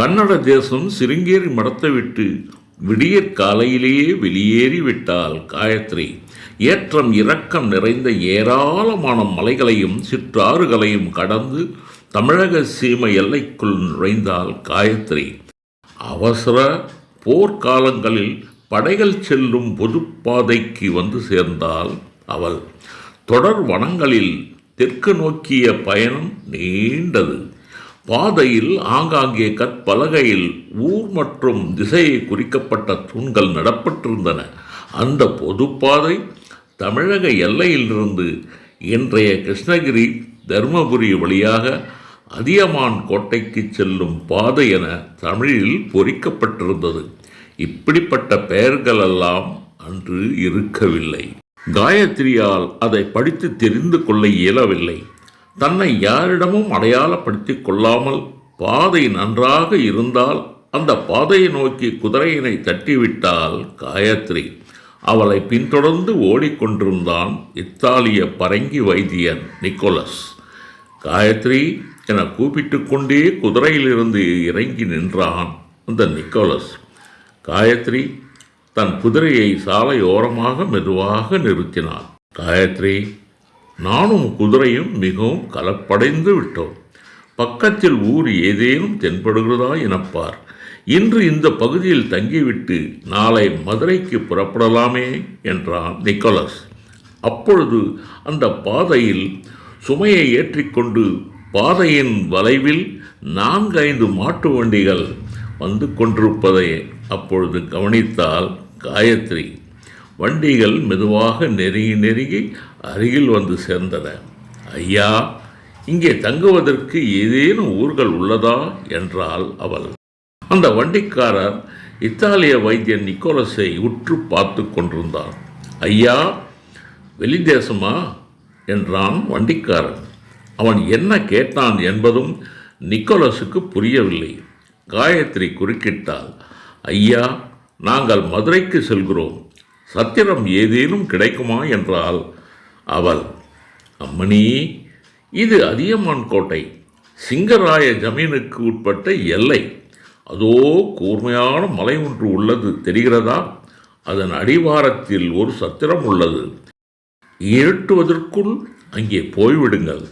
கன்னட தேசம் சிருங்கேரி மடத்தை விட்டு விடியற் காலையிலேயே வெளியேறிவிட்டாள் காயத்ரி. ஏற்றம் இறக்கம் நிறைந்த ஏராளமான மலைகளையும் சிற்றாறுகளையும் கடந்து தமிழக சீமை எல்லைக்குள் நுழைந்தாள் காயத்ரி. அவசர போர்க்காலங்களில் படைகள் செல்லும் பொதுப்பாதைக்கு வந்து சேர்ந்தாள் அவள். தொடர் வனங்களில் தெற்கு நோக்கிய பயணம் நீண்டது. பாதையில் ஆங்காங்கே கற்பலகையில் ஊர் மற்றும் திசையை குறிக்கப்பட்ட தூண்கள் நடப்பட்டிருந்தன. அந்த பொதுப்பாதை தமிழக எல்லையிலிருந்து இன்றைய கிருஷ்ணகிரி தருமபுரி வழியாக அதியமான் கோட்டைக்கு செல்லும் பாதை என தமிழில் பொறிக்கப்பட்டிருந்தது. இப்படிப்பட்ட பெயர்களெல்லாம் அன்று இருக்கவில்லை. காயத்ரியால் அதை படித்து தெரிந்து கொள்ள இயலவில்லை. தன்னை யாரிடமும் அடையாளப்படுத்திக் கொள்ளாமல் பாதை நன்றாக இருந்தால் அந்த பாதையை நோக்கி குதிரையினை தட்டிவிட்டாள் காயத்ரி. அவளை பின்தொடர்ந்து ஓடிக்கொண்டிருந்தான் இத்தாலிய பரங்கி வைத்தியன் நிக்கோலஸ். காயத்ரி என கூப்பிட்டு கொண்டே குதிரையிலிருந்து இறங்கி நின்றான் அந்த நிக்கோலஸ். காயத்ரி தன் குதிரையை சாலையோரமாக மெதுவாக நிறுத்தினான். காயத்ரி, நானும் குதிரையும் மிகவும் கலப்படைந்து விட்டோம். பக்கத்தில் ஊர் ஏதேனும் தென்படுகிறதா எனப்பார். இன்று இந்த பகுதியில் தங்கிவிட்டு நாளை மதுரைக்கு புறப்படலாமே என்றான் நிக்கோலஸ். அப்பொழுது அந்த பாதையில் சுமையை ஏற்றிக்கொண்டு பாதையின் வளைவில் 4-5 மாட்டு வண்டிகள் வந்து கொண்டிருப்பதை அப்பொழுது கவனித்தால் காயத்ரி. வண்டிகள் மெதுவாக நெருங்கி அருகில் வந்து சேர்ந்தன. ஐயா, இங்கே தங்குவதற்கு ஏதேனும் ஊர்கள் உள்ளதா என்றாள் அவள். அந்த வண்டிக்காரர் இத்தாலிய வைத்தியன் நிக்கோலஸை உற்று பார்த்து கொண்டிருந்தான். ஐயா, வெளிதேசமா என்றான் வண்டிக்காரன். அவன் என்ன கேட்டான் என்பதும் நிக்கோலஸுக்கு புரியவில்லை. காயத்ரி குறுக்கிட்டாள். ஐயா, நாங்கள் மதுரைக்கு செல்கிறோம். சத்திரம் ஏதேனும் கிடைக்குமா என்றால் அவள். அம்மணி, இது அதியமான் கோட்டை, சிங்கராய ஜமீனுக்கு உட்பட்ட எல்லை. அதோ கூர்மையான மலை ஒன்று உள்ளது தெரிகிறதா? அதன் அடிவாரத்தில் ஒரு சத்திரம் உள்ளது. இருட்டுவதற்குள் அங்கே போய்விடுங்கள்.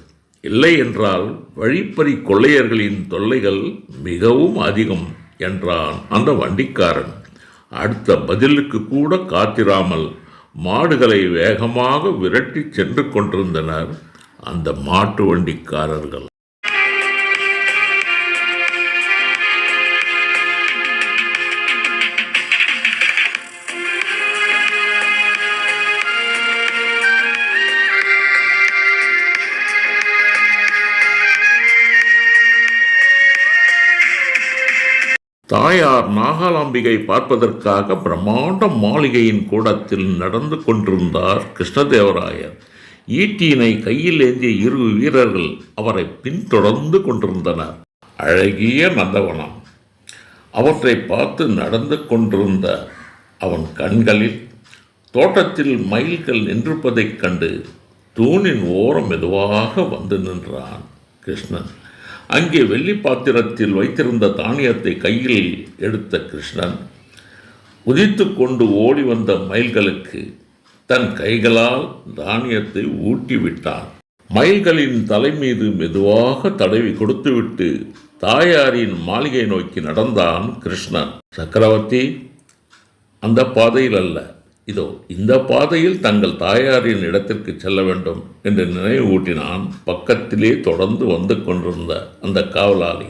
இல்லை என்றால் வழிப்பறி கொள்ளையர்களின் தொல்லைகள் மிகவும் அதிகம் என்றான் அந்த வண்டிக்காரன். அடுத்த பதிலுக்கு கூட காத்திராமல் மாடுகளை வேகமாக விரட்டி சென்று கொண்டிருந்தனர் அந்த மாட்டு வண்டிக்காரர்கள். தாயார் நாகாலாம்பிகை பார்ப்பதற்காக பிரம்மாண்ட மாளிகையின் கூடத்தில் நடந்து கொண்டிருந்தார் கிருஷ்ணதேவராயர். ஈட்டியினை கையில் ஏந்திய 2 வீரர்கள் அவரை பின்தொடர்ந்து கொண்டிருந்தனர். அழகிய நந்தவனம். அவற்றை பார்த்து நடந்து கொண்டிருந்த அவன் கண்களில் தோட்டத்தில் மயில்கள் நின்றிருப்பதைக் கண்டு தூணின் ஓரம் மெதுவாக வந்து நின்றான் கிருஷ்ணன். அங்கே வெள்ளி பாத்திரத்தில் வைத்திருந்த தானியத்தை கையில் எடுத்த கிருஷ்ணன் உதித்து கொண்டு ஓடி வந்த மயில்களுக்கு தன் கைகளால் தானியத்தை ஊட்டிவிட்டான். மயில்களின் தலை மீது மெதுவாக தடவி கொடுத்துவிட்டு தாயாரின் மாளிகை நோக்கி நடந்தான் கிருஷ்ணன். சக்கரவர்த்தி, அந்த பாதையில் அல்ல, இதோ இந்த பாதையில் தங்கள் தாயாரின் இடத்திற்கு செல்ல வேண்டும் என்று நினைவூட்டினான் பக்கத்திலே தொடர்ந்து வந்து கொண்டிருந்த அந்த காவலாளி.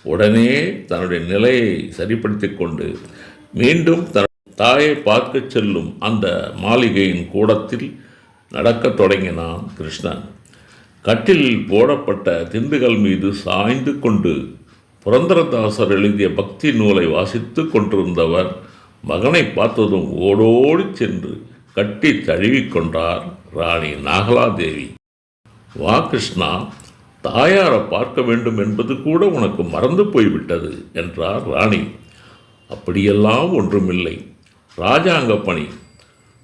உடனே தன்னுடைய நிலையை சரிப்படுத்தி கொண்டு மீண்டும் தன் தாயை பார்க்க செல்லும் அந்த மாளிகையின் கூடத்தில் நடக்கத் தொடங்கினான் கிருஷ்ணன். கட்டிலில் போடப்பட்ட திண்டுகள் மீது சாய்ந்து கொண்டு புரந்தரதாசர் எழுதிய பக்தி நூலை வாசித்து கொண்டிருந்தவர் மகனை பார்த்ததும் ஓடோடி சென்று கட்டி தழுவிக்கொண்டார் ராணி நாகலாதேவி. வா கிருஷ்ணா, தாயாரை பார்க்க வேண்டும் என்பது கூட உனக்கு மறந்து போய்விட்டது என்றார் ராணி. அப்படியெல்லாம் ஒன்றுமில்லை. ராஜாங்க பணி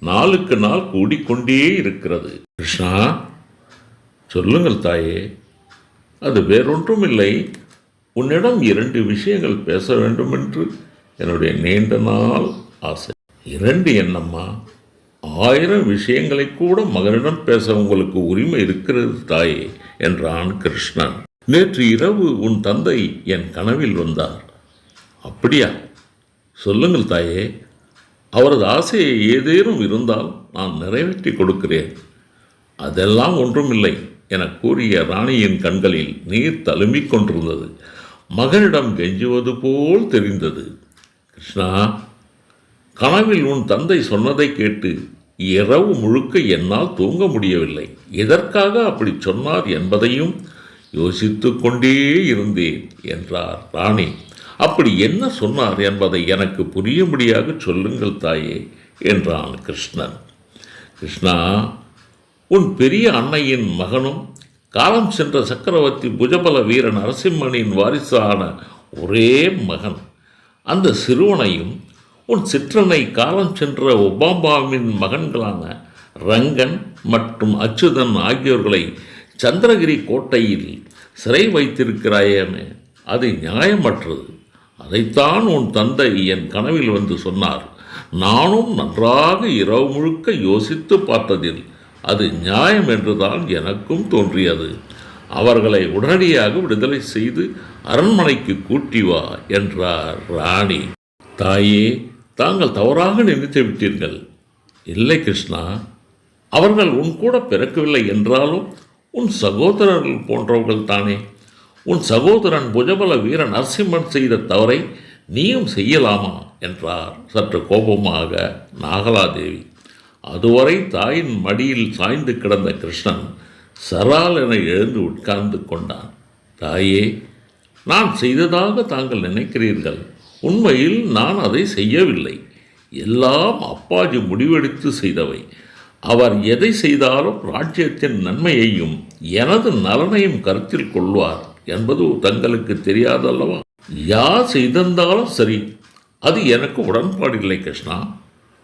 நாளுக்கு நாள் கூடிக்கொண்டே இருக்கிறது. கிருஷ்ணா, சொல்லுங்கள் தாயே. அது வேறொன்றும் இல்லை. உன்னிடம் 2 விஷயங்கள் பேச வேண்டும் என்று என்னுடைய நீண்ட நாள் ஆசை. 2 என்னம்மா? 1000 விஷயங்களை கூட மகனிடம் பேச உங்களுக்கு உரிமை இருக்கிறது தாயே என்றான் கிருஷ்ணன். நேற்று இரவு உன் தந்தை என் கனவில் வந்தார். அப்படியா? சொல்லுங்கள் தாயே. அவரது ஆசையை ஏதேனும் இருந்தால் நான் நிறைவேற்றி கொடுக்கிறேன். அதெல்லாம் ஒன்றுமில்லை என கூறிய ராணியின் கண்களில் நீர் தழும்பிக் கொண்டிருந்தது. மகனிடம் கெஞ்சுவது போல் தெரிந்தது. கிருஷ்ணா, கனவில் உன் தந்தை சொன்னதை கேட்டு இரவு முழுக்க என்னால் தூங்க முடியவில்லை. எதற்காக அப்படி சொன்னார் என்பதையும் யோசித்து கொண்டே இருந்தேன் என்றார் ராணி. அப்படி என்ன சொன்னார் என்பதை எனக்கு புரியும்படியாக சொல்லுங்கள் தாயே என்றான் கிருஷ்ணன். கிருஷ்ணா, உன் பெரிய அன்னையின் மகனும் காலம் சென்ற சக்கரவர்த்தி புஜபல வீர நரசிம்மனின் வாரிசான ஒரே மகன் அந்த சிறுவனையும் உன் சிற்றனை காலம் சென்ற ஒபாமாவின் மகன்களான ரங்கன் மற்றும் அச்சுதன் ஆகியோர்களை சந்திரகிரி கோட்டையில் சிறை வைத்திருக்கிறாயேமே, அது நியாயமற்றது. அதைத்தான் உன் தந்தை என் கனவில் வந்து சொன்னார். நானும் நன்றாக இரவு முழுக்க யோசித்து பார்த்ததில் அது நியாயம் என்றுதான் எனக்கும் தோன்றியது. அவர்களை உடனடியாக விடுதலை செய்து அரண்மனைக்கு கூட்டி வா என்றார் ராணி. தாயே, தாங்கள் தவறாக நினைத்து விட்டீர்கள். இல்லை கிருஷ்ணா, அவர்கள் உன் கூட பிறக்கவில்லை என்றாலும் உன் சகோதரர்கள் போன்றவர்கள் தானே. உன் சகோதரன் புஜபல வீர நரசிம்மன் செய்த தவறை நீயும் செய்யலாமா என்றார் சற்று கோபமாக நாகலாதேவி. அதுவரை தாயின் மடியில் சாய்ந்து கிடந்த கிருஷ்ணன் சரால் என எழுந்து உட்கார்ந்து கொண்டான். தாயே, நான் செய்ததாக தாங்கள் நினைக்கிறீர்கள். உண்மையில் நான் அதை செய்யவில்லை. எல்லாம் அப்பாஜி முடிவெடுத்து செய்தவை. அவர் எதை செய்தாலும் ராஜ்யத்தின் நன்மையையும் எனது நலனையும் கருத்தில் கொள்வார் என்பது தங்களுக்கு தெரியாதல்லவா? யார் செய்திருந்தாலும் சரி, அது எனக்கு உடன்பாடில்லை கிருஷ்ணா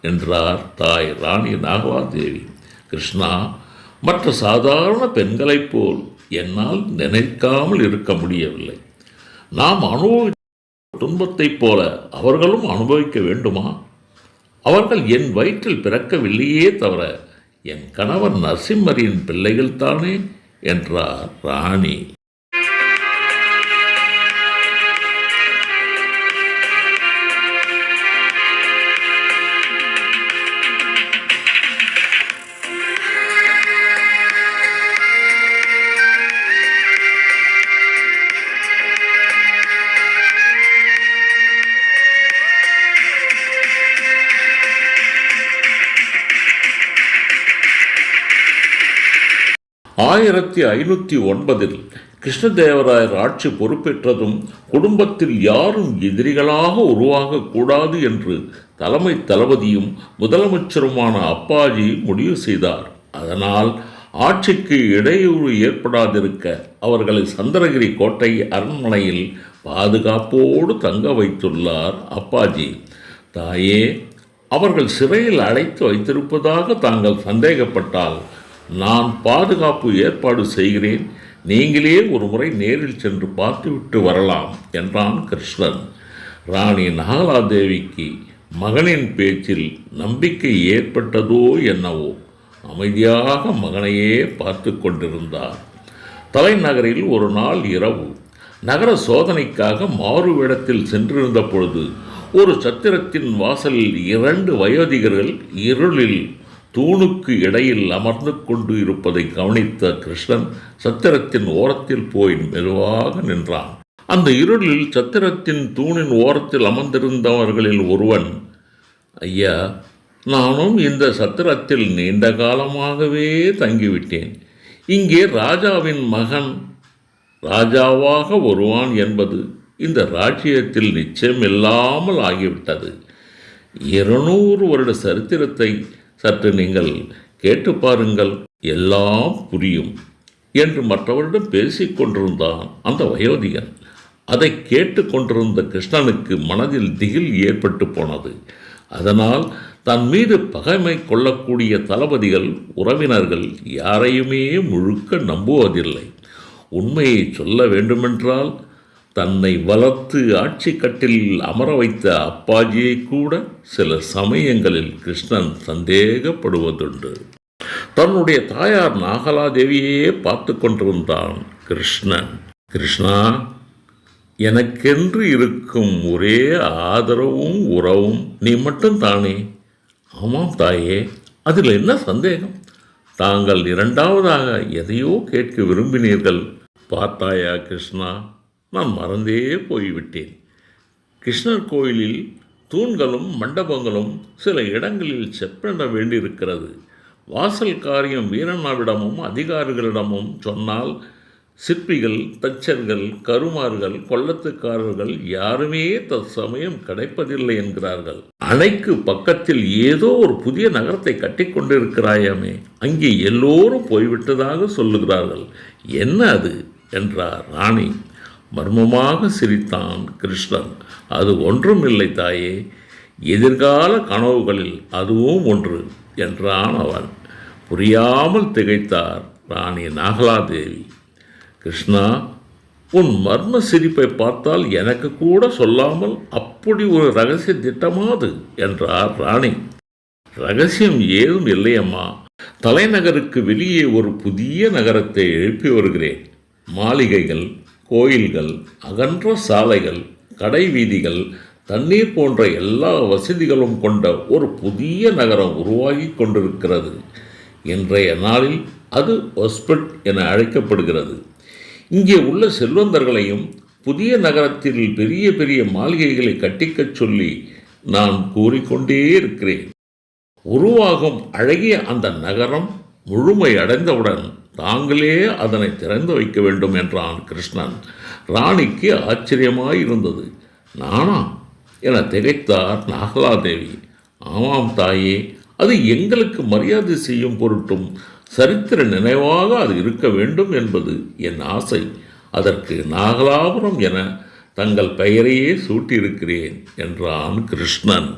என்றார் தாய் ராணி நாகலாதேவி. கிருஷ்ணா, மற்ற சாதாரண பெண்களைப் போல் என்னால் நினைக்காமல் இருக்க முடியவில்லை. நாம் அனுபவித்த துன்பத்தைப் போல அவர்களும் அனுபவிக்க வேண்டுமா? அவர்கள் என் வயிற்றில் பிறக்கவில்லையே தவிர என் கணவர் நரசிம்மரின் பிள்ளைகள் தானே என்றார் ராணி. ஆயிரத்தி 509 கிருஷ்ணதேவராயர் ஆட்சி பொறுப்பேற்றதும் குடும்பத்தில் யாரும் எதிரிகளாக உருவாகக்கூடாது என்று தலைமை தளபதியும் முதலமைச்சருமான அப்பாஜி முடிவு செய்தார். அதனால் ஆட்சிக்கு இடையூறு ஏற்படாதிருக்க அவர்களை சந்திரகிரி கோட்டை அரண்மனையில் பாதுகாப்போடு தங்க வைத்துள்ளார் அப்பாஜி. தாயே, அவர்கள் சிறையில் அடைத்து வைத்திருப்பதாக தாங்கள் சந்தேகப்பட்டால் நான் பாதுகாப்பு ஏற்பாடு செய்கிறேன். நீங்களே ஒரு முறை நேரில் சென்று பார்த்துவிட்டு வரலாம் என்றான் கிருஷ்ணன். ராணி நாகலாதேவிக்கு மகனின் பேச்சில் நம்பிக்கை ஏற்பட்டதோ என்னவோ அமைதியாக மகனையே பார்த்து கொண்டிருந்தார். தலைநகரில் ஒரு நாள் இரவு நகர சோதனைக்காக மாறுவேடத்தில் சென்றிருந்த பொழுது ஒரு சத்திரத்தின் வாசலில் 2 வயோதிகர்கள் இருளில் தூணுக்கு இடையில் அமர்ந்து கொண்டு இருப்பதை கவனித்த கிருஷ்ணன் சத்திரத்தின் ஓரத்தில் போய் மெதுவாக நின்றான். அந்த இருளில் சத்திரத்தின் தூணின் ஓரத்தில் அமர்ந்திருந்தவர்களில் ஒருவன், ஐயா, நானும் இந்த சத்திரத்தில் நீண்ட காலமாகவே தங்கிவிட்டேன். இங்கே ராஜாவின் மகன் ராஜாவாக வருவான் என்பது இந்த ராஜ்யத்தில் நிச்சயமில்லாமல் ஆகிவிட்டது. 200 வருட சரித்திரத்தை சற்று நீங்கள் கேட்டு பாருங்கள், எல்லாம் புரியும் என்று மற்றவரிடம் பேசிக் கொண்டிருந்தான் அந்த வயோதிகன். அதை கேட்டு கொண்டிருந்த கிருஷ்ணனுக்கு மனதில் திகில் ஏற்பட்டு போனது. அதனால் தன் மீது பகைமை கொள்ளக்கூடிய தளபதிகள், உறவினர்கள் யாரையுமே முழுக்க நம்புவதில்லை. உண்மையை சொல்ல வேண்டுமென்றால் தன்னை வளர்த்து ஆட்சி கட்டில் அமர வைத்த அப்பாஜியை கூட சில சமயங்களில் கிருஷ்ணன் சந்தேகப்படுவதுண்டு. தன்னுடைய தாயார் நாகலாதேவியே பார்த்து கொண்டிருந்தான் கிருஷ்ணன். கிருஷ்ணா, எனக்கென்று இருக்கும் ஒரே ஆதரவும் உறவும் நீ மட்டும் தானே? ஆமாம் தாயே, அதில் என்ன சந்தேகம்? தாங்கள் இரண்டாவதாக எதையோ கேட்க விரும்பினீர்கள். பார்த்தாயா கிருஷ்ணா, நான் மறந்தே போய்விட்டேன். கிருஷ்ணர் கோயிலில் தூண்களும் மண்டபங்களும் சில இடங்களில் செப்பனிட வேண்டியிருக்கிறது. வாசல் காரியம் வீரண்ணாவிடமும் அதிகாரிகளிடமும் சொன்னால் சிற்பிகள், தச்சர்கள், கருமார்கள், கொள்ளத்துக்காரர்கள் யாருமே தற்சமயம் கிடைப்பதில்லை என்கிறார்கள். அணைக்கு பக்கத்தில் ஏதோ ஒரு புதிய நகரத்தை கட்டி கொண்டிருக்கிறாயாமே, அங்கே எல்லோரும் போய்விட்டதாக சொல்லுகிறார்கள். என்ன அது என்றார் ராணி. மர்மமாக சிரித்தான் கிருஷ்ணன். அது ஒன்றும் இல்லை தாயே, எதிர்கால கனவுகளில் அதுவும் ஒன்று என்றான் அவன். புரியாமல் திகைத்தார் ராணி நாகலாதேவி. கிருஷ்ணா, உன் மர்ம சிரிப்பை பார்த்தால் எனக்கு கூட சொல்லாமல் அப்படி ஒரு ரகசிய திட்டமாது என்றார் ராணி. ரகசியம் ஏதும் இல்லையம்மா. தலைநகருக்கு வெளியே ஒரு புதிய நகரத்தை எழுப்பி வருகிறேன். மாளிகைகள், கோயில்கள், அகன்ற சாலைகள், கடை வீதிகள், தண்ணீர் போன்ற எல்லா வசதிகளும் கொண்ட ஒரு புதிய நகரம் உருவாகி கொண்டிருக்கிறது. இன்றைய நாளில் அது ஒஸ்பெட் என அழைக்கப்படுகிறது. இங்கே உள்ள செல்வந்தர்களையும் புதிய நகரத்தில் பெரிய பெரிய மாளிகைகளை கட்டிக்கச் சொல்லி நான் கூறிக்கொண்டே இருக்கிறேன். உருவாகும் அழகிய அந்த நகரம் முழுமை அடைந்தவுடன் தாங்களே அதனை திறந்து வைக்க வேண்டும் என்றான் கிருஷ்ணன். ராணிக்கு ஆச்சரியமாயிருந்தது. நானா என திகைத்தார் நாகலாதேவி. ஆமாம் தாயே, அது எங்களுக்கு மரியாதை செய்யும் பொருட்டும் சரித்திர நினைவாக அது இருக்க வேண்டும் என்பது என் ஆசை. அதற்கு நாகலாபுரம் என தங்கள் பெயரையே சூட்டியிருக்கிறேன் என்றான் கிருஷ்ணன்.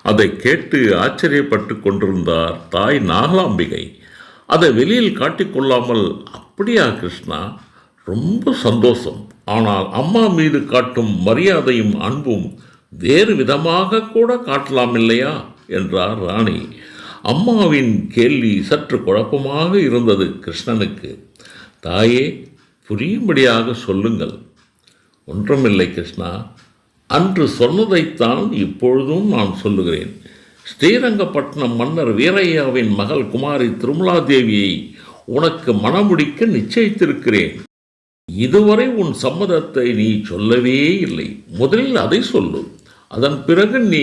அதை கேட்டு ஆச்சரியப்பட்டு கொண்டிருந்தார் தாய் நாகலாம்பிகை. அதை வெளியில் காட்டிக்கொள்ளாமல், அப்படியா கிருஷ்ணா, ரொம்ப சந்தோஷம். ஆனால் அம்மா மீது காட்டும் மரியாதையும் அன்பும் வேறு விதமாக கூட காட்டலாம் இல்லையா என்றார் ராணி. அம்மாவின் கேள்வி சற்று குழப்பமாக இருந்தது கிருஷ்ணனுக்கு. தாயே, புரியும்படியாக சொல்லுங்கள். ஒன்றுமில்லை கிருஷ்ணா, அன்று சொன்னதைத்தான் இப்பொழுதும் நான் சொல்லுகிறேன். ஸ்ரீரங்கப்பட்டினம் மன்னர் வீரையாவின் மகள் குமாரி திருமலாதேவியை உனக்கு மணமுடிக்க நிச்சயித்திருக்கிறேன். இதுவரை உன் சம்மதத்தை நீ சொல்லவே இல்லை. முதலில் அதை சொல்லு. அதன் பிறகு நீ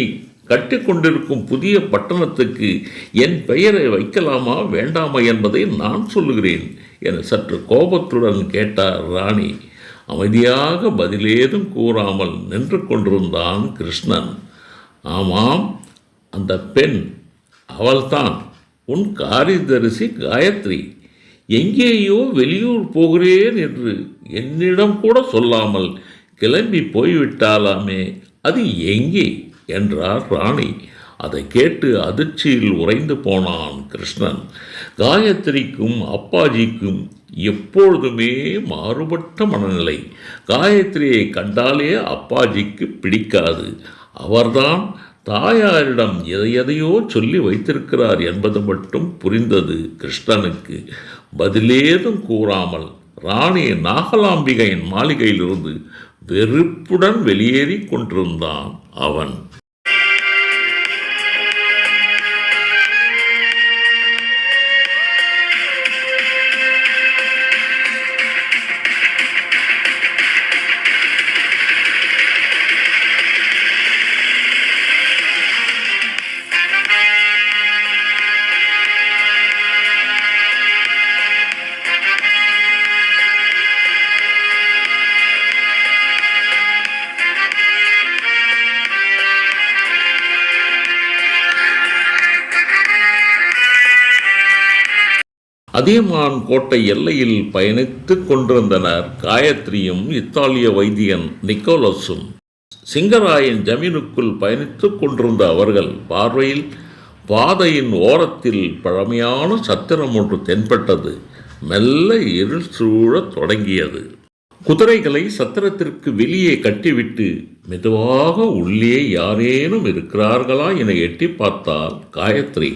கட்டிக்கொண்டிருக்கும் புதிய பட்டணத்துக்கு என் பெயரை வைக்கலாமா வேண்டாமா என்பதை நான் சொல்லுகிறேன் என சற்று கோபத்துடன் கேட்டார் ராணி. அமைதியாக பதிலேதும் கூறாமல் நின்று கொண்டிருந்தான் கிருஷ்ணன். ஆமாம், அந்த பெண் அவள்தான் உன் காரியதரிசி காயத்ரி. எங்கேயோ வெளியூர் போகிறேன் என்று என்னிடம் கூட சொல்லாமல் கிளம்பி போய்விட்டாலாமே, அது எங்கே என்றார் ராணி. அதை கேட்டு அதிர்ச்சியில் உறைந்து போனான் கிருஷ்ணன். காயத்ரிக்கும் அப்பாஜிக்கும் எப்பொழுதுமே மாறுபட்ட மனநிலை. காயத்ரியை கண்டாலே அப்பாஜிக்கு பிடிக்காது. அவர்தான் தாயாரிடம் எதையோ சொல்லி வைத்திருக்கிறார் என்பது மட்டும் புரிந்தது கிருஷ்ணனுக்கு. பதிலேதும் கூறாமல் ராணி நாகலாம்பிகையின் மாளிகையிலிருந்து வெறுப்புடன் வெளியேறி கொண்டிருந்தான் அவன். அதியமான் கோட்டை எல்லையில் பயணித்து கொண்டிருந்தனர் காயத்ரியும் இத்தாலிய வைத்தியன் நிக்கோலஸும். சிங்கராயன் ஜமீனுக்குள் பயணித்து கொண்டிருந்த அவர்கள் பார்வையில் பாதையின் ஓரத்தில் பழமையான சத்திரம் ஒன்று தென்பட்டது. மெல்ல இருள் சூழத் தொடங்கியது. குதிரைகளை சத்திரத்திற்கு வெளியே கட்டிவிட்டு மெதுவாக உள்ளே யாரேனும் இருக்கிறார்களா என எட்டி பார்த்தால் காயத்ரி.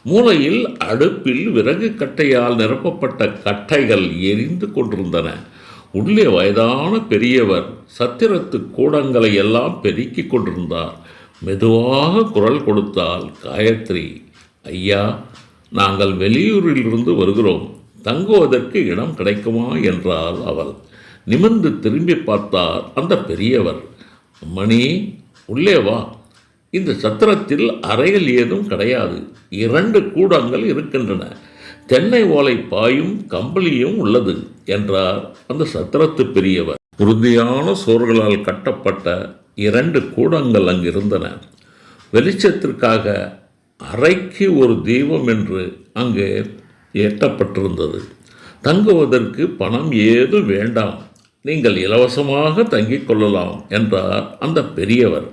மூலையில் அடுப்பில் விறகு கட்டையால் நிரப்பப்பட்ட கட்டைகள் எரிந்து கொண்டிருந்தன. உள்ளே வயதான பெரியவர் சத்திரத்து கூடங்களை எல்லாம் பெருக்கிக் கொண்டிருந்தார். மெதுவாக குரல் கொடுத்தால் காயத்ரி. ஐயா, நாங்கள் வெளியூரிலிருந்து வருகிறோம், தங்குவதற்கு இடம் கிடைக்குமா என்றாள் அவள். நிமிர்ந்து திரும்பி பார்த்தார் அந்த பெரியவர். மணி, உள்ளே வா, இந்த சத்திரத்தில் அறைகள் ஏதும் கிடையாது, 2 கூடங்கள் இருக்கின்றன, தென்னை ஓலை பாயும் கம்பளியும் உள்ளது என்றார் அந்த சத்திரத்து பெரியவர். உறுதியான சோர்களால் கட்டப்பட்ட 2 கூடங்கள் அங்கிருந்தன. வெளிச்சத்திற்காக அறைக்கு ஒரு தீபம் என்று அங்கே ஏற்றப்பட்டிருந்தது. தங்குவதற்கு பணம் ஏதும் வேண்டாம், நீங்கள் இலவசமாக தங்கிக் கொள்ளலாம் என்றார் அந்த பெரியவர்.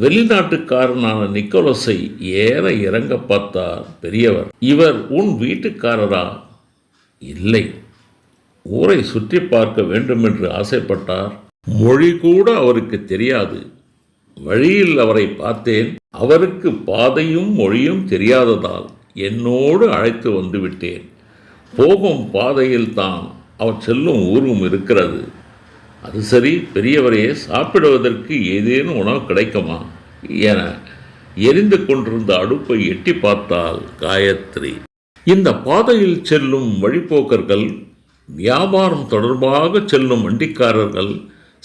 வெளிநாட்டுக்காரனான நிக்கோலஸை ஏற இறங்க பார்த்தார் பெரியவர். இவர் உன் வீட்டுக்காரரா? இல்லை, ஊரை சுற்றி பார்க்க வேண்டுமென்று ஆசைப்பட்டார். மொழி கூட அவருக்கு தெரியாது. வழியில் அவரை பார்த்தேன். அவருக்கு பாதையும் மொழியும் தெரியாததால் என்னோடு அழைத்து வந்து விட்டேன். போகும் பாதையில் தான் அவர் செல்லும் ஊரும் இருக்கிறது. அது சரி பெரியவரே, சாப்பிடுவதற்கு ஏதேனும் உணவு கிடைக்குமா என எரிந்து கொண்டிருந்த அடுப்பை எட்டி பார்த்தால் காயத்ரி. இந்த பாதையில் செல்லும் வழிப்போக்கர்கள், வியாபாரம் தொடர்பாக செல்லும் வண்டிக்காரர்கள்,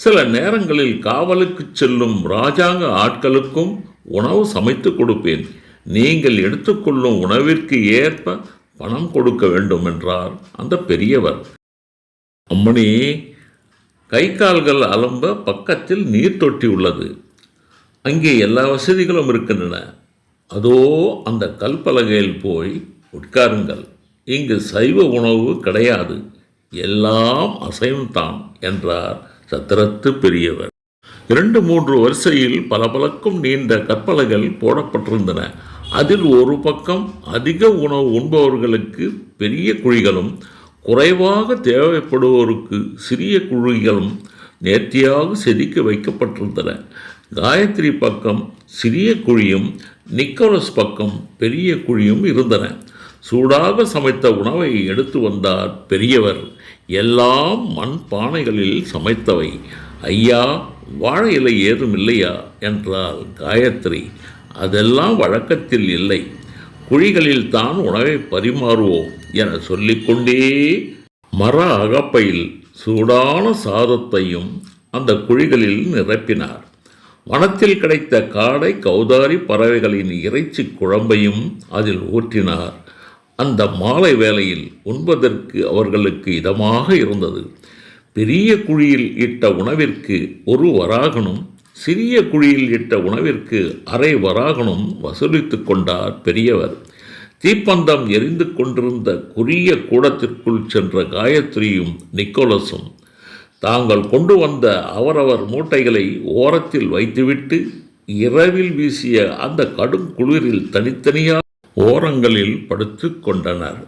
சில நேரங்களில் காவலுக்கு செல்லும் இராஜாங்க ஆட்களுக்கும் உணவு சமைத்து கொடுப்பேன். நீங்கள் எடுத்துக்கொள்ளும் உணவிற்கு ஏற்ப பணம் கொடுக்க வேண்டும் என்றார் அந்த பெரியவர். அம்மணி, கை கால்கள் அலம்ப பக்கத்தில் நீர் தொட்டி உள்ளது. அங்கே எல்லா வசதிகளும் இருக்கின்றன. அதோ அந்த கல்பலகையில் போய் உட்காருங்கள். இங்கு சைவ உணவு கிடையாது, எல்லாம் அசைவம்தான் என்றார் சத்திரத்து பெரியவர். 2-3 வரிசையில் பளபளக்கும் நீண்ட கற்பலகைகள் போடப்பட்டிருந்தன. அதில் ஒரு பக்கம் அதிக உணவு உண்பவர்களுக்கு பெரிய குழிகளும், குறைவாக தேவைப்படுவோருக்கு சிறிய குழிகளும் நேர்த்தியாக செதுக்கி வைக்கப்பட்டிருந்தன. காயத்ரி பக்கம் சிறிய குழியும், நிக்கோலஸ் பக்கம் பெரிய குழியும் இருந்தன. சூடாக சமைத்த உணவை எடுத்து வந்தார் பெரியவர். எல்லாம் மண் பானைகளில் சமைத்தவை. ஐயா, வாழை இலை ஏதும் இல்லையா என்றால் காயத்ரி. அதெல்லாம் வழக்கத்தில் இல்லை, குழிகளில் தான் உணவை பரிமாறுவோம் என சொல்லிக்கொண்டே மர அகப்பையில் சூடான சாதத்தையும் அந்த குழிகளில் நிரப்பினார். வனத்தில் கிடைத்த காடை கௌதாரி பறவைகளின் இறைச்சி குழம்பையும் அதில் ஊற்றினார். அந்த மாலை வேளையில் உண்பதற்கு அவர்களுக்கு இதமாக இருந்தது. பெரிய குழியில் இட்ட உணவிற்கு 1 வராகனும், சிறிய குழியில் இட்ட உணவிற்கு அரை வராகனும் வசூலித்து கொண்டார் பெரியவர். தீப்பந்தம் எரிந்து கொண்டிருந்த குறுகிய கூடத்திற்குள் சென்ற காயத்ரியும் நிக்கோலஸும் தாங்கள் கொண்டு வந்த அவரவர் மூட்டைகளை ஓரத்தில் வைத்துவிட்டு இரவில் வீசிய அந்த கடும் குளிரில் தனித்தனியாக ஓரங்களில் படுத்து கொண்டனர்.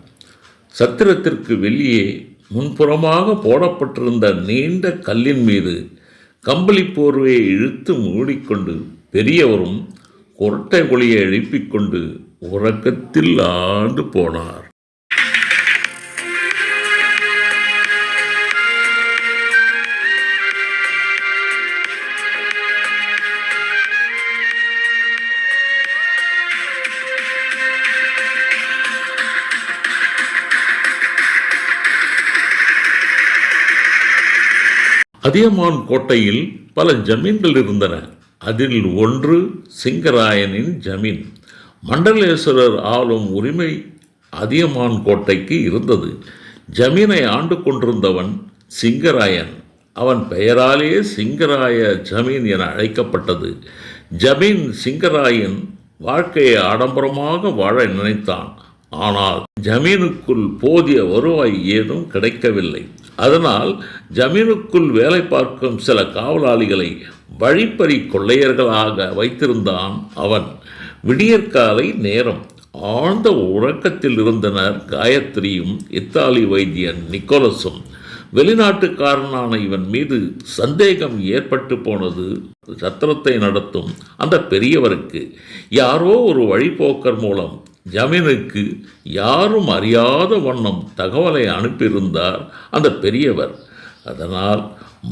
சத்திரத்திற்கு வெளியே முன்புறமாக போடப்பட்டிருந்த நீண்ட கல்லின் மீது கம்பளி போர்வையை இழுத்து மூடிக்கொண்டு பெரியவரும் கொரட்டை ஒளியை எழுப்பிக்கொண்டு உறக்கத்தில் ஆண்டு போனார். அதியமான் கோட்டையில் பல ஜமீன்கள் இருந்தன. அதில் ஒன்று சிங்கராயனின் ஜமீன். மண்டலேஸ்வரர் ஆளும் உரிமை அதியமான் கோட்டைக்கு இருந்தது. ஜமீனை ஆண்டு கொண்டிருந்தவன் சிங்கராயன். அவன் பெயராலே சிங்கராய ஜமீன் என அழைக்கப்பட்டது. ஜமீன் சிங்கராயன் வாழ்க்கையை ஆடம்பரமாக வாழ நினைத்தான். ஆனால் ஜமீனுக்குள் போதிய வருவாய் ஏதும் கிடைக்கவில்லை. அதனால் ஜமீனுக்குள் வேலை பார்க்கும் சில காவலாளிகளை வழிப்பறி கொள்ளையர்களாக வைத்திருந்தான் அவன். விடியற்காலை நேரம். ஆழ்ந்த உறக்கத்தில் இருந்தனர் காயத்ரியும் இத்தாலி வைத்தியன் நிக்கோலஸும். வெளிநாட்டுக்காரனான இவன் மீது சந்தேகம் ஏற்பட்டு போனது. சத்திரத்தை நடத்தும் அந்த பெரியவருக்கு யாரோ ஒரு வழிபோக்கர் மூலம் ஜமீனுக்கு யாரும் அறியாத வண்ணம் தகவலை அனுப்பியிருந்தார் அந்த பெரியவர். அதனால்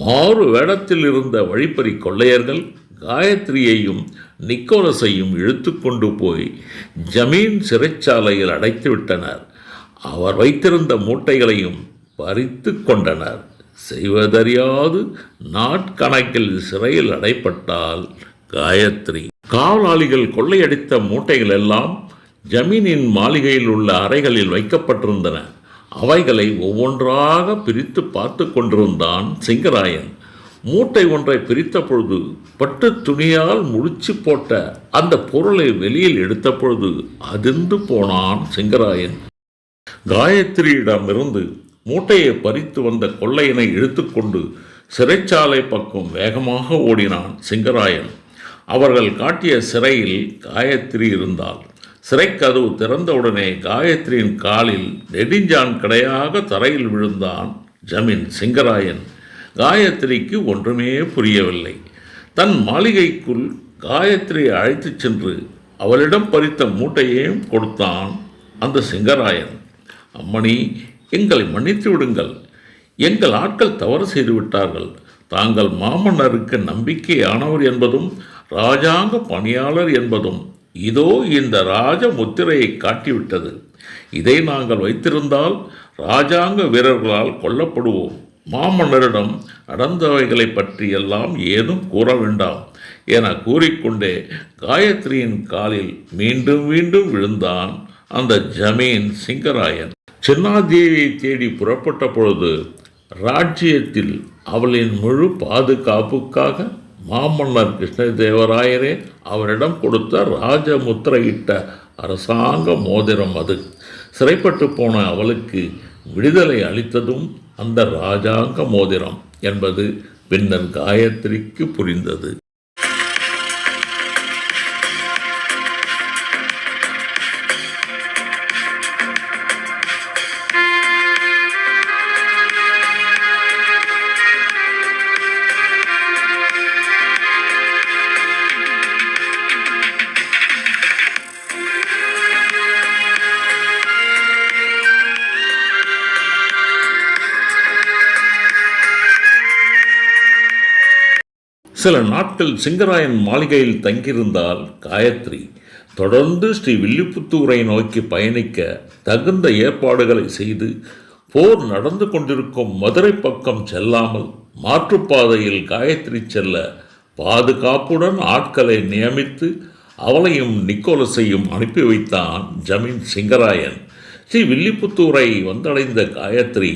மாறு வேடத்தில் இருந்த வழிப்பறி கொள்ளையர்கள் காயத்ரியையும் நிக்கோலஸையும் இழுத்து கொண்டு போய் ஜமீன் சிறைச்சாலையில் அடைத்து விட்டனர். அவர் வைத்திருந்த மூட்டைகளையும் பறித்து கொண்டனர். செய்வதறியாது நாட்கணக்கில் சிறையில் அடைப்பட்டால் காயத்ரி. காவலாளிகள் கொள்ளையடித்த மூட்டைகள் எல்லாம் ஜமீனின் மாளிகையில் உள்ள அறைகளில் வைக்கப்பட்டிருந்தன. அவைகளை ஒவ்வொன்றாக பிரித்து பார்த்து கொண்டிருந்தான் சிங்கராயன். மூட்டை ஒன்றை பிரித்த பொழுது பட்டு துணியால் முடிச்சு போட்ட அந்த பொருளை வெளியில் எடுத்த பொழுது அதிர்ந்து போனான் சிங்கராயன். காயத்ரியிடமிருந்து மூட்டையை பறித்து வந்த கொள்ளையனை இழுத்துக்கொண்டு சிறைச்சாலை பக்கம் வேகமாக ஓடினான் சிங்கராயன். அவர்கள் காட்டிய சிறையில் காயத்ரி இருந்தாள். சிறைக்கதவு திறந்தவுடனே காயத்ரியின் காலில் நெடுஞ்சான் கடையாக தரையில் விழுந்தான் ஜமீன் சிங்கராயன். காயத்ரிக்கு ஒன்றுமே புரியவில்லை. தன் மாளிகைக்குள் காயத்ரியை அழைத்துச் சென்று அவளிடம் பறித்த மூட்டையையும் கொடுத்தான் அந்த சிங்கராயன். அம்மணி, எங்களை மன்னித்து விடுங்கள். எங்கள் ஆட்கள் தவறு செய்து விட்டார்கள். தாங்கள் மாமன்னருக்கு நம்பிக்கையானவர் என்பதும் இராஜாங்க பணியாளர் என்பதும் இதோ இந்த ராஜ முத்திரையை காட்டிவிட்டது. இதை நாங்கள் வைத்திருந்தால் இராஜாங்க வீரர்களால் கொல்லப்படுவோம். மாமன்னரிடம் நடந்தவைகளை பற்றியெல்லாம் ஏதும் கூற வேண்டாம் என கூறிக்கொண்டே காயத்ரியின் காலில் மீண்டும் மீண்டும் விழுந்தான் அந்த ஜமீன் சிங்கராயன். சின்னாதேவியை தேடி புறப்பட்ட பொழுது ராஜ்யத்தில் அவளின் முழு பாதுகாப்புக்காக மாமன்னர் கிருஷ்ணதேவராயரே அவரிடம் கொடுத்த ராஜமுத்திரையிட்ட அரசாங்க மோதிரம் அது. சிறைப்பட்டு போன அவளுக்கு விடுதலை அளித்ததும் அந்த ராஜாங்க மோதிரம் என்பது பின்னர் காயத்ரிக்கு புரிந்தது. சில நாட்கள் சிங்கராயன் மாளிகையில் தங்கியிருந்தால் காயத்ரி. தொடர்ந்து ஸ்ரீ வில்லிபுத்தூரை நோக்கி பயணிக்க தகுந்த ஏற்பாடுகளை செய்து போர் நடந்து கொண்டிருக்கும் மதுரை பக்கம் செல்லாமல் மாற்றுப்பாதையில் காயத்ரி செல்ல பாதுகாப்புடன் ஆட்களை நியமித்து அவளையும் நிக்கோலஸையும் அனுப்பி வைத்தான் ஜமீன் சிங்கராயன். ஸ்ரீ வில்லிபுத்தூரை வந்தடைந்த காயத்ரி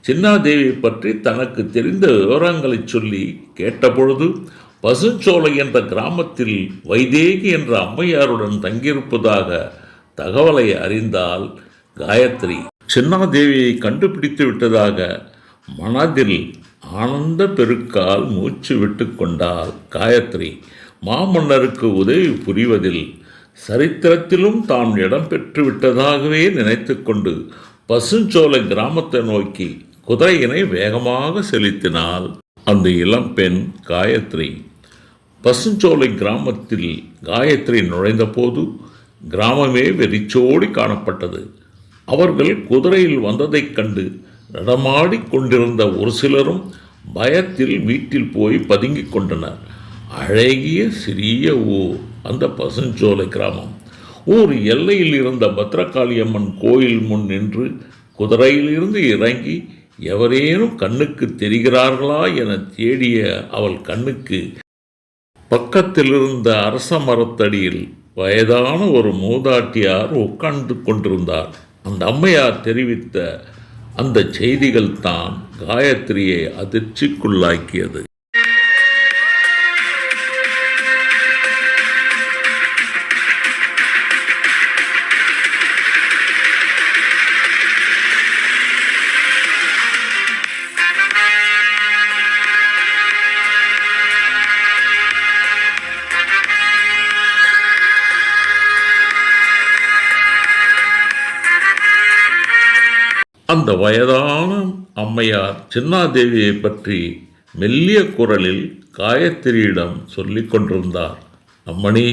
சின்னாதேவி பற்றி தனக்கு தெரிந்த விவரங்களை சொல்லி கேட்டபொழுது பசுஞ்சோலை என்ற கிராமத்தில் வைதேகி என்ற அம்மையாருடன் தங்கியிருப்பதாக தகவலை அறிந்தால் காயத்ரி. சின்னாதேவியை கண்டுபிடித்து விட்டதாக மனதில் ஆனந்த பெருக்கால் மூச்சு விட்டு கொண்டாள் காயத்ரி. மாமன்னருக்கு உதவி புரிவதில் சரித்திரத்திலும் தான் இடம் பெற்று விட்டதாகவே நினைத்து கொண்டு பசுஞ்சோலை கிராமத்தை நோக்கி குதிரையினை வேகமாக செலுத்தினாள் அந்த இளம்பெண் காயத்ரி. பசுஞ்சோலை கிராமத்தில் காயத்ரி நுழைந்தபோது கிராமமே வெறிச்சோடி காணப்பட்டது. அவர்கள் குதிரையில் வந்ததைக் கண்டு நடமாடி கொண்டிருந்த ஒரு சிலரும் பயத்தில் வீட்டில் போய் பதுங்கிக் கொண்டனர். அழகிய சிறிய ஊர் அந்த பசுஞ்சோலை கிராமம். ஊர் எல்லையில் இருந்த பத்ரகாளியம்மன் கோயில் முன் நின்று குதிரையிலிருந்து இறங்கி எவரேனும் கண்ணுக்கு தெரிகிறார்களா என தேடிய அவள் கண்ணுக்கு பக்கத்தில் இருந்த அரச மரத்தடியில் வயதான ஒரு மூதாட்டியார் உட்கார்ந்து கொண்டிருந்தார். அந்த அம்மையார் தெரிவித்த அந்த செய்திகள் தான் காயத்ரியை அதிர்ச்சிக்குள்ளாக்கியது. அந்த வயதான அம்மையார் சின்னாதேவியை பற்றி மெல்லிய குரலில் காயத்ரியிடம் சொல்லிக் கொண்டிருந்தார். அம்மணி,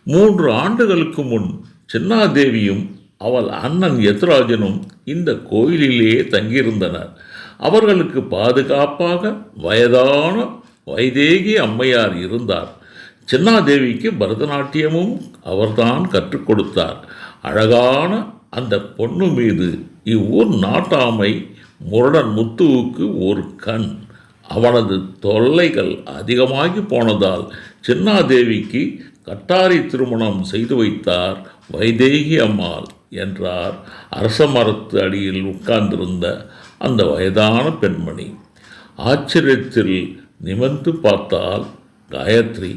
3 ஆண்டுகளுக்கு முன் சின்னாதேவியும் அவள் அண்ணன் யதுராஜனும் இந்த கோயிலிலேயே தங்கியிருந்தனர். அவர்களுக்கு பாதுகாப்பாக வயதான வைதேகி அம்மையார் இருந்தார். சின்னாதேவிக்கு பரதநாட்டியமும் அவர்தான் கற்றுக் கொடுத்தார். அழகான அந்த பொண்ணு மீது இவ்வூர் நாட்டாமை முரடன் முத்துவுக்கு ஒரு கண். அவனது தொல்லைகள் அதிகமாகி போனதால் சின்னாதேவிக்கு கட்டாரி திருமணம் செய்து வைத்தார் வைதேகி அம்மாள் என்றார் அரச மரத்து அடியில் உட்கார்ந்திருந்த அந்த வயதான பெண்மணி. ஆச்சரியத்தில் நிமிர்ந்து பார்த்தால் காயத்ரி.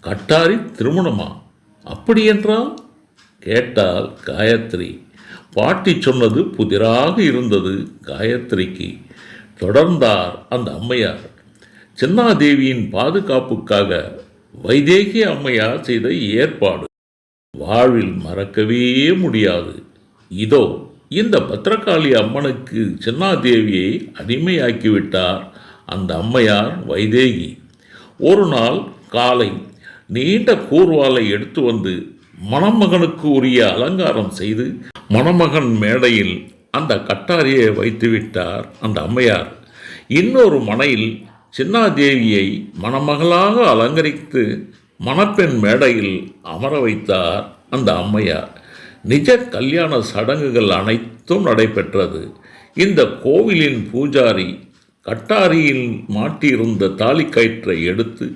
கட்டாரி திருமணமா? அப்படி என்றால் கேட்டால் காயத்ரி. பாட்டி சொன்னது புதிராக இருந்தது காயத்ரிக்கு. தொடர்ந்தார் அந்த அம்மையார். சின்னாதேவியின் பாதுகாப்புக்காக வைதேகி அம்மையார் செய்த ஏற்பாடு வாழ்வில் மறக்கவே முடியாது. இதோ இந்த பத்திரகாளி அம்மனுக்கு சின்னாதேவியை அடிமையாக்கிவிட்டார் அந்த அம்மையார் வைதேகி. ஒரு நாள் காலை நீண்ட கூர்வாலை எடுத்து வந்து மணமகனுக்கு உரிய அலங்காரம் செய்து மணமகன் மேடையில் அந்த கட்டாரியை வைத்துவிட்டார் அந்த அம்மையார். இன்னொரு மனையில் சின்னாதேவியை மணமகளாக அலங்கரித்து மணப்பெண் மேடையில் அமர வைத்தார் அந்த அம்மையார். நிஜ கல்யாண சடங்குகள் அனைத்தும் நடைபெற்றது. இந்த கோவிலின் பூஜாரி கட்டாரியில் மாட்டியிருந்த தாலிக்கயிற்றை எடுத்து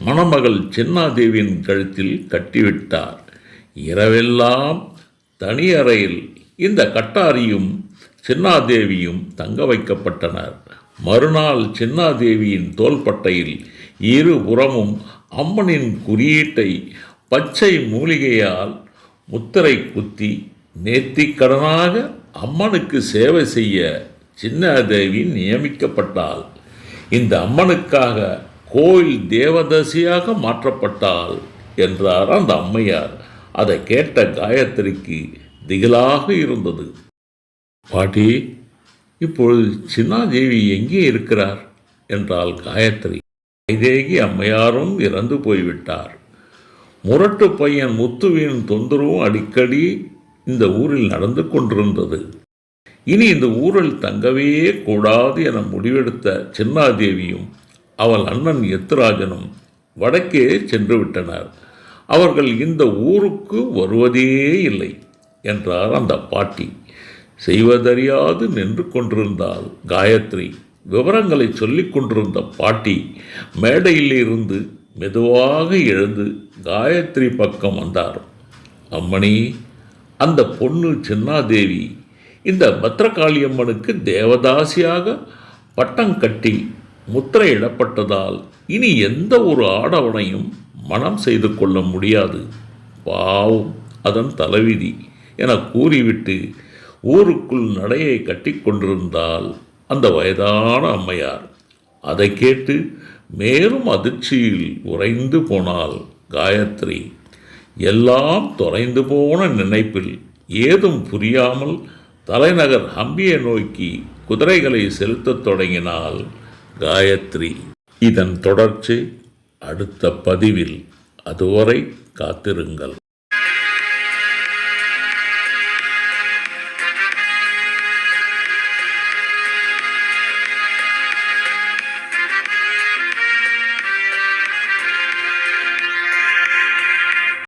மணமகள் சின்னாதேவியின் கழுத்தில் கட்டிவிட்டார். இரவெல்லாம் தனி அறையில் இந்த கட்டாரியும் சின்னாதேவியும் தங்க வைக்கப்பட்டனர். மறுநாள் சின்னாதேவியின் தோள்பட்டையில் இருபுறமும் அம்மனின் குறியீட்டை பச்சை மூலிகையால் முத்திரை குத்தி நேர்த்திக்கடனாக அம்மனுக்கு சேவை செய்ய சின்னாதேவி நியமிக்கப்பட்டாள். இந்த அம்மனுக்காக கோயில் தேவதசியாக மாற்றப்பட்டாள் என்றார் அந்த அம்மையார். அதை கேட்ட காயத்ரிக்கு திகிலாக இருந்தது. பாட்டி, இப்பொழுது சின்னாதேவி எங்கே இருக்கிறார் என்றாள் காயத்ரி. வைதேகி அம்மையாரும் இறந்து போய்விட்டார். முரட்டு பையன் முத்துவின் தொந்தரவும் அடிக்கடி இந்த ஊரில் நடந்து கொண்டிருந்தது. இனி இந்த ஊரில் தங்கவே கூடாது என முடிவெடுத்த சின்னாதேவியும் அவள் அண்ணன் யதுராஜனும் வடக்கே சென்று விட்டனர். அவர்கள் இந்த ஊருக்கு வருவதே இல்லை என்றார் அந்த பாட்டி. செய்வதறியாது நின்று கொண்டிருந்தாள் காயத்ரி. விவரங்களை சொல்லிக் கொண்டிருந்த பாட்டி மேடையில் இருந்து மெதுவாக எழுந்து காயத்ரி பக்கம் வந்தார். அம்மணி, அந்த பொண்ணு சின்னாதேவி இந்த பத்ரகாளியம்மனுக்கு தேவதாசியாக பட்டம் கட்டி முத்திரையிடப்பட்டதால் இனி எந்த ஒரு ஆடவனையும் மனம் செய்து கொள்ள முடியாது. பாவம் அதன் தலைவிதி என கூறிவிட்டு ஊருக்குள் நடையை கட்டி கொண்டிருந்தால் அந்த வயதான அம்மையார். அதை கேட்டு மேலும் அதிர்ச்சியில் உறைந்து போனாள் காயத்ரி. எல்லாம் தொலைந்து போன நினைப்பில் ஏதும் புரியாமல் தலைநகர் ஹம்பியை நோக்கி குதிரைகளை செலுத்தத் தொடங்கினாள் காயத்ரி. இதன் தொடர்ச்சி அடுத்த பதிவில். அதுவரை காத்திருங்கள்.